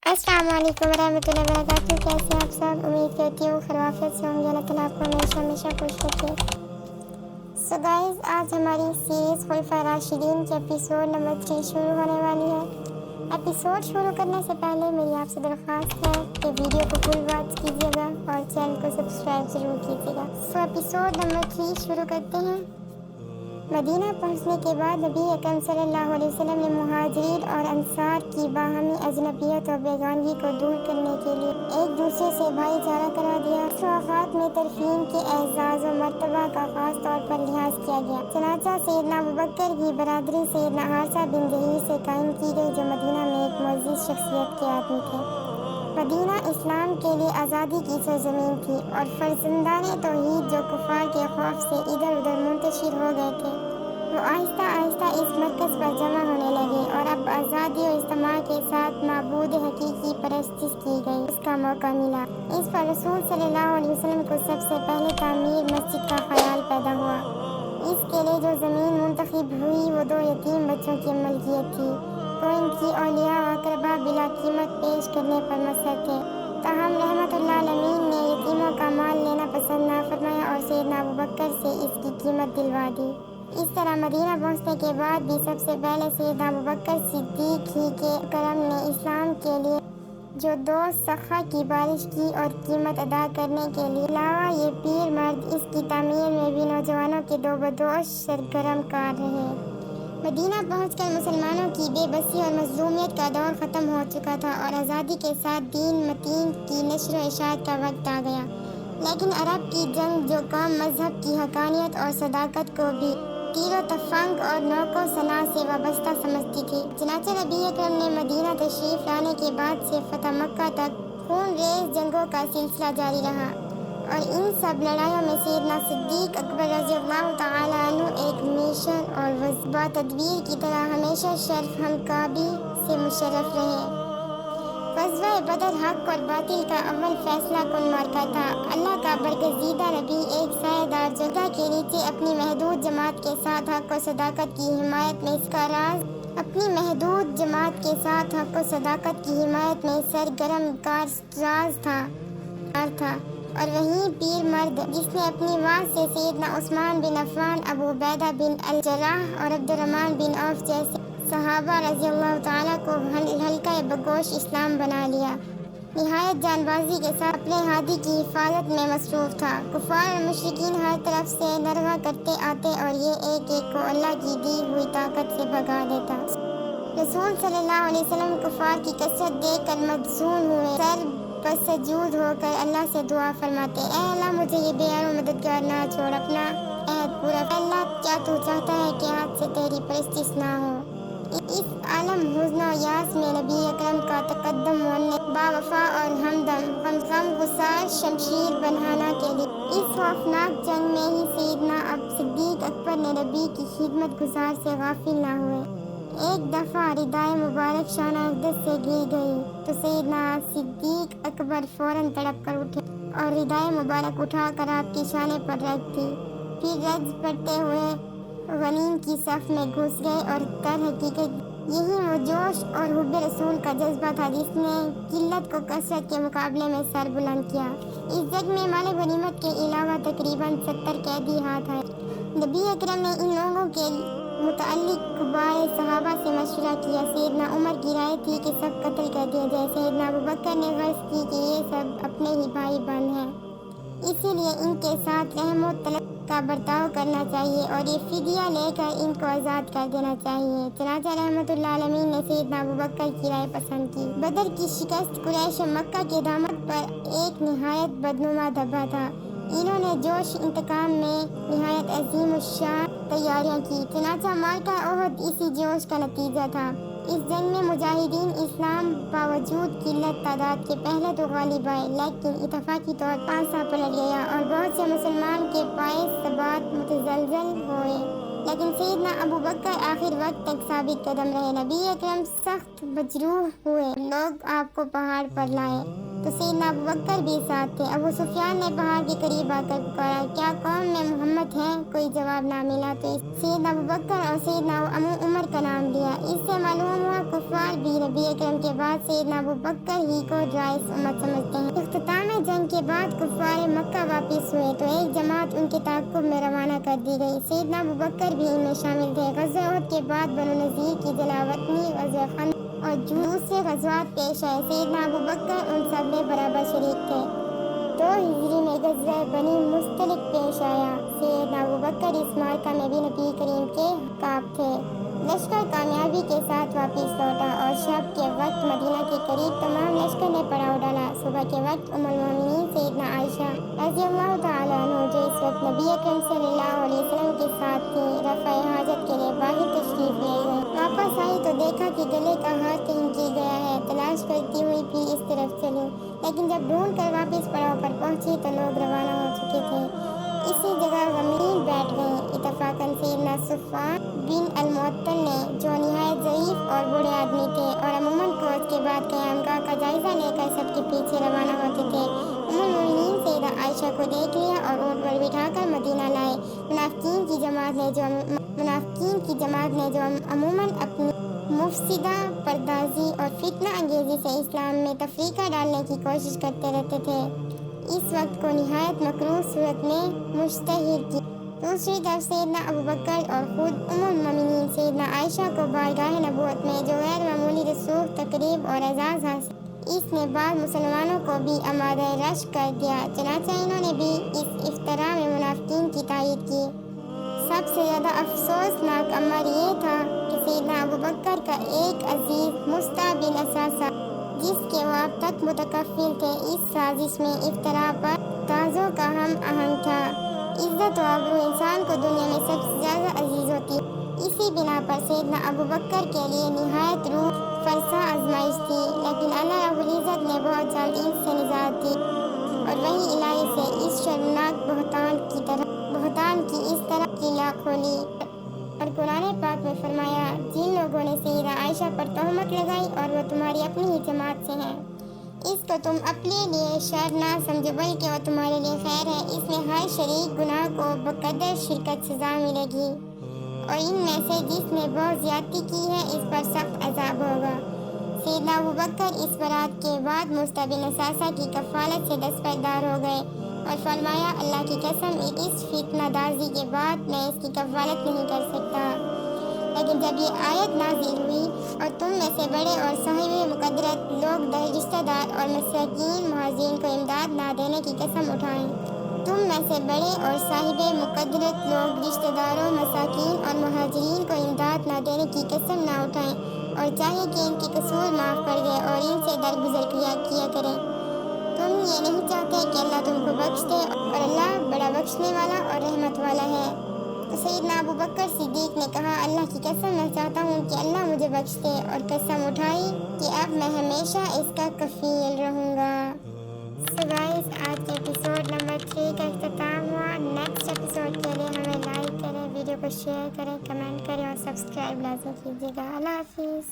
السلام علیکم ورحمۃ اللہ وبرکاتہ۔ کیسے ہیں آپ سب؟ امید کرتی ہوں خیریت سے ہوں گے۔ اللہ تعالیٰ آپ کو ہمیشہ خوش رکھے۔ سو گائز، آج ہماری سیریز خلفائے راشدین کے ایپیسوڈ نمبر 3 شروع ہونے والی ہے۔ ایپیسوڈ شروع کرنے سے پہلے میری آپ سے درخواست ہے کہ ویڈیو کو فل واچ کیجیے گا اور چینل کو سبسکرائب ضرور کیجیے گا۔ سو ایپیسوڈ نمبر 3 شروع کرتے ہیں۔ مدینہ پہنچنے کے بعد نبی اکرم صلی اللہ علیہ وسلم نے مہاجرین اور انصار کی باہمی اجنبیت اور بیگانگی کو دور کرنے کے لیے ایک دوسرے سے بھائی چارہ کرا دیا۔ اس وقت میں ترفین کے اعزاز و مرتبہ کا خاص طور پر لحاظ کیا گیا۔ چنانچہ سیدنا ابوبکر کی برادری سیدنا حارثہ بن ظہیر سے قائم کی گئی، جو مدینہ میں ایک معزز شخصیت کے آدمی تھے۔ مدینہ اسلام کے لیے آزادی کی سرزمین تھی اور فرزندان توحید جو کفار کے خوف سے ادھر ادھر منتشر ہو گئے تھے، وہ آہستہ آہستہ اس مرکز پر جمع ہونے لگے اور اب آزادی اور اجتماع کے ساتھ معبود حقیقی پرستش کی گئی اس کا موقع ملا۔ اس پر رسول صلی اللہ علیہ وسلم کو سب سے پہلے تعمیر مسجد کا خیال پیدا ہوا۔ اس کے لیے جو زمین منتخب ہوئی وہ 2 یتیم بچوں کی ملکیت تھی، تو ان کی اولیاء و اقربا بلا قیمت پیش کرنے پر مصر تھے۔ تاہم رحمت اللہ العالمین نے یتیموں کا مال لینا پسند نہ فرمایا اور سیدنا ابوبکر سے اس کی قیمت دلوا دی۔ اس طرح مدینہ پہنچنے کے بعد بھی سب سے پہلے سیدنا ابوبکر صدیق ہی کے کرم نے اسلام کے لیے جو 2 سخا کی بارش کی اور قیمت ادا کرنے کے لیے علاوہ یہ پیر مرد اس کی تعمیر میں بھی نوجوانوں کے 2 بدوش سرگرم کار رہے۔ مدینہ پہنچ کر مسلمانوں کی بے بسی اور مظلومیت کا دور ختم ہو چکا تھا اور آزادی کے ساتھ دین متین کی نشر و اشاعت کا وقت آ گیا۔ لیکن عرب کی جنگ جو قوم مذہب کی حقانیت اور صداقت کو بھی تیر و تفنگ اور نوک و صنع سے وابستہ سمجھتی تھی۔ چنانچہ نبی اکرم نے مدینہ تشریف لانے کے بعد سے فتح مکہ تک خون ریز جنگوں کا سلسلہ جاری رہا اور ان سب لڑائیوں میں سیدنا صدیق اکبر رضی اللہ تعالیٰ عنہ ایک مشن اور با تدبیر کی طرح ہمیشہ شرف ہمکابی سے مشرف رہے۔ غزوہ بدر حق اور باطل کا اول فیصلہ کن معرکہ تھا۔ اللہ کا برگزیدہ نبی ایک سایہ دار جگہ کے نیچے اپنی محدود جماعت کے ساتھ حق و صداقت کی حمایت میں سرگرم کارساز تھا۔ اور وہیں پیر مرد جس نے اپنی واز سے سیدنا عثمان بن عفان، ابو عبیدہ بن الجراح اور عبد الرحمن بن عوف جیسے صحابہ رضی اللہ تعالیٰ کو حلقہ بگوش اسلام بنا لیا، نہایت جان بازی کے ساتھ اپنے ہادی کی حفاظت میں مصروف تھا۔ کفار اور مشرکین ہر طرف سے نرغہ کرتے آتے اور یہ ایک ایک کو اللہ کی دی ہوئی طاقت سے بھگا دیتا۔ رسول صلی اللہ علیہ وسلم کفار کی کثرت دیکھ کر محزون ہوئے، سر بسجود ہو کر اللہ سے دعا فرماتے، اے اللہ مجھے یہ بے یار و مددگار نہ چھوڑ، اپنا عہد پورا کر۔ اللہ کیا تو چاہتا ہے کہ ہاتھ سے تیری پرستش نہ ہو؟ اس عالم حزن و یاس میں نبی اکرم کا تقدم مؤنث با وفا اور ہمدم غم گسار شمشیر بنانا کے لیے اس خوفناک جنگ میں ہی سیدنا صدیق اکبر نے نبی کی خدمت گزار سے غافل نہ ہوئے۔ ایک دفعہ ردائے مبارک شانہ اقدس سے گر گئی تو سیدنا صدیق اکبر فوراً تڑپ کر اٹھے اور ردائے مبارک اٹھا کر آپ کی شانے پر رکھ دی، پھر رج پڑتے ہوئے غنیم کی صف میں گھس گئے اور در حقیقت یہی وہ جوش اور حب رسول کا جذبہ تھا جس نے قلت کو کثرت کے مقابلے میں سر بلند کیا۔ اس جنگ میں مال غنیمت کے علاوہ تقریباً 70 قیدی ہاتھ آئے۔ نبی اکرم نے ان لوگوں کے متعلق کبار صحابہ سے مشورہ کیا۔ سیدنا عمر کی رائے تھی کہ سب قتل کر دیا جائے۔ سیدنا ابوبکر نے غرض کی کہ یہ سب اپنے ہی بھائی بند ہیں، اسی لیے ان کے ساتھ رحم و طلب کا برتاؤ کرنا چاہیے اور یہ فدیہ لے کر ان کو آزاد کر دینا چاہیے۔ چنانچہ رحمت اللہ العالمین نے سیدنا ابوبکر کی رائے پسند کی۔ بدر کی شکست قریش مکہ کے دامن پر ایک نہایت بدنما دھبا تھا۔ انہوں نے جوش انتقام میں نہایت عظیم الشان تیاریاں کی۔ چنانچہ معرکہ احد اسی جوش کا نتیجہ تھا۔ اس جنگ میں مجاہدین اسلام باوجود قلت تعداد کے پہلے تو غالب آئے، لیکن اتفاقی طور پر پانسا پلٹ گیا اور بہت سے مسلمان کے پائے ثبات متزلزل ہوئے۔ لیکن سیدنا ابو بکر آخر وقت تک ثابت قدم رہے. نبی اکرم سخت مجروح ہوئے. لوگ آپ کو پہاڑ پر لائے تو سیدنا ابو بکر بھی ساتھ تھے. ابو سفیان نے پہاڑ کے قریب آ کر پکارا, کیا قوم میں محمد ہیں؟ کوئی جواب نہ ملا تو سیدنا ابو بکر اور سیدنا عمر کا نام لیا. اس سے معلوم ہوا کفار بھی نبی اکرم کے بعد سیدنا ابو بکر ہی کو رئیس امت سمجھتے ہیں. اختتام جنگ کے بعد کفار مکہ واپس ہوئے تو ایک جماعت ان کے تعاقب میں روانہ کر دی گئی. سیدنا ابو بکر بھی ان میں شامل تھے. غزوہ احد کے بعد بنو نذیر کی جلاوطنی, غزوہ خندق اور دوسرے غزوات پیش آئے. سیدنا ابو بکر ان سب میں برابر شریک تھے. 2 ہجری میں غزوہ بنی مستلق پیش آیا. سیدنا ابو بکر اس معرکہ میں بھی نبی کریم کے حکام تھے. لشکر کامیابی کے ساتھ واپس لوٹا اور شب کے وقت مدینہ کے قریب تمام لشکر نے پڑاؤ ڈالا. صبح کے وقت ام المومنین سیدنا عائشہ رضی اللہ تعالی عنہ, جو اس وقت نبی اکرم صلی اللہ علیہ وسلم کے ساتھ تھی, رفع حاجت کے لیے باہر تشریف لے گئے. واپس آئی تو دیکھا کہ گلے کا ہار کہیں گر گیا ہے. تلاش کرتی ہوئی پھر اس طرف چلی, لیکن جب ڈھونڈ کر واپس پڑاؤ پر پہنچی تو لوگ روانہ ہو چکے تھے. اسی جگہ غمگین بیٹھ گئیں. اتفاقاً سیدنا صفوان بن المعطل نے, جو نہایت ضعیف اور بوڑھے آدمی تھے اور عموماً فوج کے بعد قیامگاہ کا جائزہ لے کر سب کے پیچھے روانہ ہوتے تھے, ام المومنین سیدہ عائشہ کو دیکھ لیا اور اونٹ پر بٹھا کر مدینہ لائے. منافقین کی جماعت نے جو عموماً اپنی مفسدہ پردازی اور فتنہ انگیزی سے اسلام میں تفریقہ ڈالنے کی کوشش کرتے رہتے تھے, اس وقت کو نہایت مکروہ صورت میں مشتہر کی. دوسری طرف سیدنا ابو بکر اور خود ام المومنین سیدنا عائشہ کو بارگاہ نبوت میں جو غیر معمولی رسوخ, تقریب اور اعزاز حاصل, اس نے بعض مسلمانوں کو بھی آمادہ رشک کر دیا. چنانچہ انہوں نے بھی اس افتراء میں منافقین کی تائید کی. سب سے زیادہ افسوسناک امر یہ تھا کہ سیدنا ابو بکر کا ایک عزیز مصطع بن اساسہ, جس کے وہ اب تک متکفل تھے, اس سازش میں افتراء پر تازوں کا ہم آہنگ تھا. عزت و آبرو انسان کو دنیا میں سب سے زیادہ عزیز ہوتی ہے. اسی بنا پر سیدنا ابو بکر کے لیے نہایت روح فرسا آزمائش تھی, لیکن اللہ رب العزت نے بہت جلد ان سے نجات دی اور وحی الہی سے اس شرمناک بہتان کی اس طرح قلعہ کھولی. اور قرآن پاک میں فرمایا, جن لوگوں نے سیدہ عائشہ پر تہمت لگائی اور وہ تمہاری اپنی ہی جماعت سے ہیں, اس کو تم اپنے لیے شر نہ سمجھو بلکہ وہ تمہارے لیے خیر ہے. اس میں ہر شریک گناہ کو بقدر شرکت سزا ملے گی, اور ان میں سے جس نے بہت زیادتی کی ہے اس پر سخت عذاب ہوگا. سیدنا ابو بکر اس برات کے بعد مصطع بن اساسہ کی کفالت سے دستبردار ہو گئے اور فرمایا, اللہ کی قسم اس فتنہ دازی کے بعد میں اس کی کفالت نہیں کر سکتا. لیکن جب یہ آیت نازل ہوئی, اور تم میں سے بڑے اور صاحب مقدرت لوگ رشتہ دار اور مساکین مہاجرین کو امداد نہ دینے کی قسم اٹھائیں, تم میں سے بڑے اور صاحب مقدرت لوگ رشتہ داروں, مساکین اور مہاجرین کو امداد نہ دینے کی قسم نہ اٹھائیں, اور چاہے کہ ان کے قصور معاف کر دے اور ان سے درگزر کیا کریں. تم یہ نہیں چاہتے کہ اللہ تم کو بخش دے, اور اللہ بڑا بخشنے والا اور رحمت والا ہے. تو سیدنا ابو بکر صدیق نے کہا, اللہ کی قسم میں چاہتا ہوں کہ اللہ مجھے بخش دے, اور قسم اٹھائی کہ اب میں ہمیشہ اس کا کفیل رہوں گا. سو گائز, آج کے ایپیسوڈ نمبر 3 کا اختتام ہوا. نیکسٹ ایپیسوڈ کے لیے ہمیں لائک کریں, ویڈیو کو شیئر کریں, کمنٹ کریں اور سبسکرائب لازم کیجیے گا. اللہ حافظ.